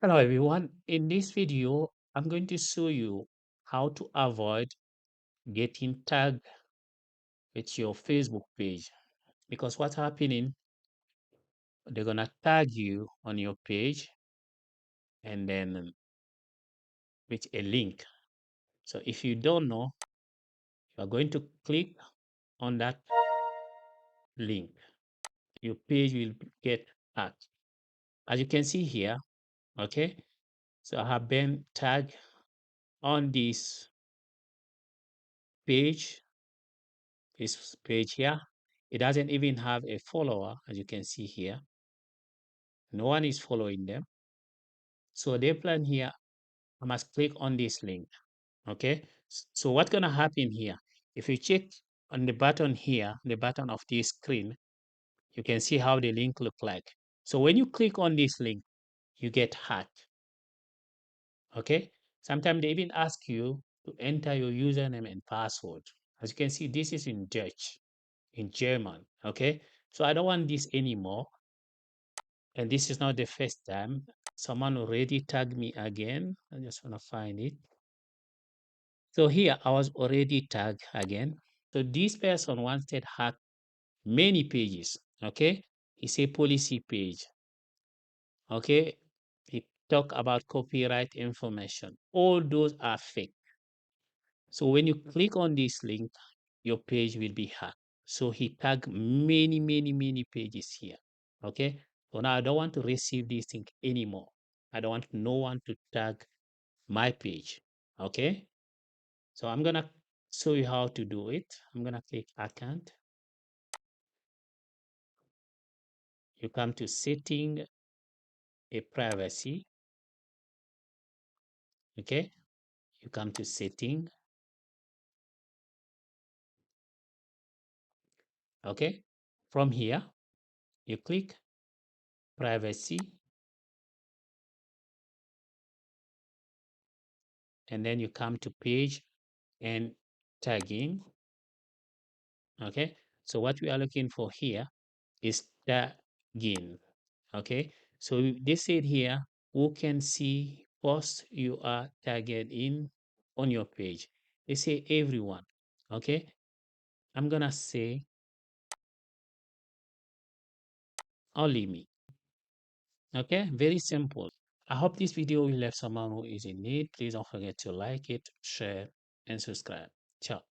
Hello everyone. In this video, I'm going to show you how to avoid getting tagged with your Facebook page. Because what's happening, they're gonna tag you on your page and then with a link. So if you don't know, you're going to click on that link. Your page will get hacked. As you can see here, okay? So I have been tagged on page, this page here. It doesn't even have a follower, as you can see here. No one is following them. So they plan here, I must click on this link. Okay. So what's going to happen here? If you check on the button here, the button of this screen, you can see how the link look like. So when you click on this link, you get hacked. Okay. Sometimes they even ask you to enter your username and password. As you can see, this is in Dutch, in German. Okay. So I don't want this anymore. And this is not the first time. Someone already tagged me again. I just want to find it. So here I was already tagged again. So this person wanted hack many pages. Okay. It's a policy page. Okay. It talk about copyright information. All those are fake. So when you click on this link, your page will be hacked. So he tagged many pages here. Okay. So now I don't want to receive this thing anymore. I don't want no one to tag my page. Okay. So I'm going to show you how to do it. I'm going to click account. You come to setting a privacy. Okay. You come to setting. Okay. From here, you click privacy and then you come to page and tagging. Okay. So what we are looking for here is tagging. Okay. So they said here, who can see posts you are tagged in on your page? They say everyone. Okay. I'm going to say only me. Okay. Very simple. I hope this video will help someone who is in need. Please don't forget to like it, share, and subscribe. Ciao.